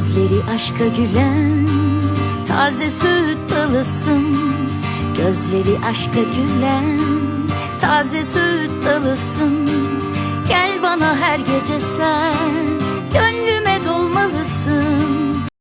Gözleri aşka gülen taze süt dalısın. Gözleri aşka gülen taze süt dalısın. Gel bana her gece sen, gönlüme dolmalısın.